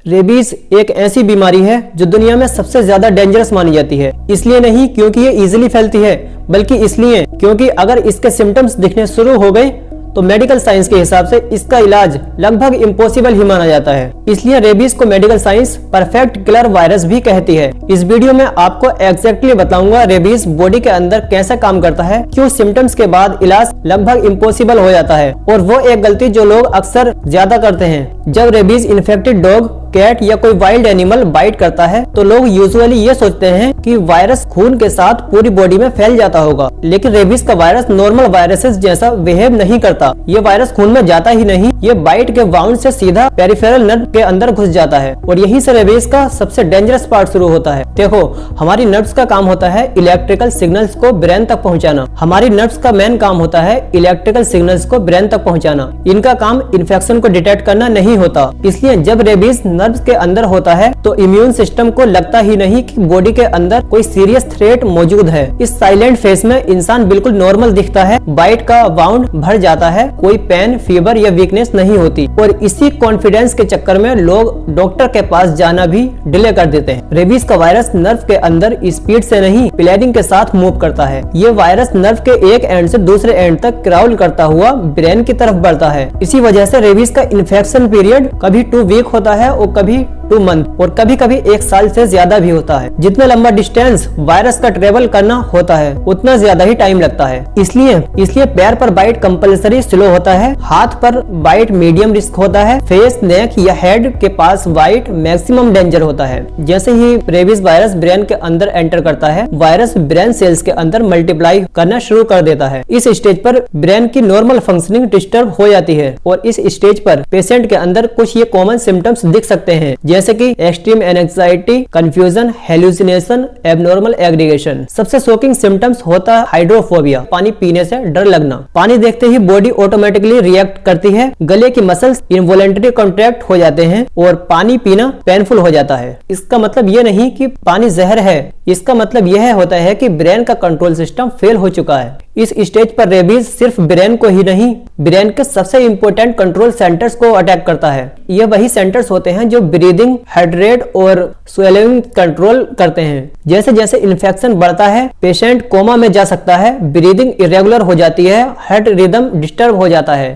Rabies एक ऐसी बीमारी है जो दुनिया में सबसे ज्यादा डेंजरस मानी जाती है। इसलिए नहीं क्योंकि ये इजीली फैलती है, बल्कि इसलिए क्योंकि अगर इसके सिम्टम्स दिखने शुरू हो गए तो मेडिकल साइंस के हिसाब से इसका इलाज लगभग इम्पॉसिबल ही माना जाता है। इसलिए रेबीज को medical science perfect killer virus भी कहती है। इस वीडियो में आपको एग्जैक्टली बताऊंगा रेबीज बॉडी के अंदर कैसे काम करता है, क्यों सिम्टम्स के बाद इलाज लगभग इम्पॉसिबल हो जाता है, और वो एक गलती जो लोग अक्सर ज्यादा करते हैं। जब रेबीज इन्फेक्टेड डॉग, कैट या कोई वाइल्ड एनिमल बाइट करता है तो लोग यूजुअली ये सोचते हैं कि वायरस खून के साथ पूरी बॉडी में फैल जाता होगा, लेकिन रेबीज का वायरस नॉर्मल वायरसेस जैसा बिहेव नहीं करता। ये वायरस खून में जाता ही नहीं, ये बाइट के वाउंड से सीधा पेरिफेरल नर्व के अंदर घुस जाता है, और यहीं से रेबीज का सबसे डेंजरस पार्ट शुरू होता है। देखो, हमारी नर्व्स का काम होता है इलेक्ट्रिकल सिग्नल्स को ब्रेन तक पहुँचाना। हमारी नर्व्स का मेन काम होता है इलेक्ट्रिकल सिग्नल्स को ब्रेन तक पहुँचाना। इनका काम इन्फेक्शन को डिटेक्ट करना नहीं होता। इसलिए जब रेबीज नर्व्स के अंदर होता है तो इम्यून सिस्टम को लगता ही नहीं कि बॉडी के अंदर कोई सीरियस थ्रेट मौजूद है। इस साइलेंट फेज में इंसान बिल्कुल नॉर्मल दिखता है, बाइट का वाउंड भर जाता है, कोई पेन, फीवर या वीकनेस नहीं होती, और इसी कॉन्फिडेंस के चक्कर में लोग डॉक्टर के पास जाना भी डिले कर देते हैं। रेबीज का वायरस नर्व के अंदर स्पीड से नहीं, प्लेनिंग के साथ मूव करता है। ये वायरस नर्व के एक एंड से दूसरे एंड तक क्राउल करता हुआ ब्रेन की तरफ बढ़ता है। इसी वजह से रेबीज का इन्फेक्शन पीरियड कभी 2 वीक होता है और कभी 2 मंथ और कभी कभी 1 साल से ज्यादा भी होता है। जितना लंबा डिस्टेंस वायरस का ट्रेवल करना होता है उतना ज्यादा ही टाइम लगता है। इसलिए पैर पर बाइट कंपल्सरी स्लो होता है, हाथ पर बाइट मीडियम रिस्क होता है, फेस, नेक या हेड के पास बाइट मैक्सिमम डेंजर होता है। जैसे ही रेबीज वायरस ब्रेन के अंदर एंटर करता है, वायरस ब्रेन सेल्स के अंदर मल्टीप्लाई करना शुरू कर देता है। इस स्टेज पर ब्रेन की नॉर्मल फंक्शनिंग डिस्टर्ब हो जाती है, और इस स्टेज पर पेशेंट के अंदर कुछ ये कॉमन सिम्टम्स दिख सकते हैं, जैसे कि extreme anxiety, confusion, hallucination, abnormal aggregation. सबसे शॉकिंग सिम्टम्स होता है हाइड्रोफोबिया, पानी पीने से डर लगना। पानी देखते ही बॉडी ऑटोमेटिकली रिएक्ट करती है, गले की मसल्स इनवॉलेंटरी कॉन्ट्रैक्ट हो जाते हैं और पानी पीना पेनफुल हो जाता है। इसका मतलब ये नहीं कि पानी जहर है, इसका मतलब यह होता है कि ब्रेन का कंट्रोल सिस्टम फेल हो चुका है। इस स्टेज पर रेबीज सिर्फ ब्रेन को ही नहीं, ब्रेन के सबसे इंपॉर्टेंट कंट्रोल सेंटर्स को अटैक करता है। ये वही सेंटर्स होते हैं जो ब्रीदिंग, हार्ट रेट और स्वेलिंग कंट्रोल करते हैं। जैसे जैसे इन्फेक्शन बढ़ता है, पेशेंट कोमा में जा सकता है, ब्रीदिंग इरेगुलर हो जाती है, हार्ट रिदम डिस्टर्ब हो जाता है,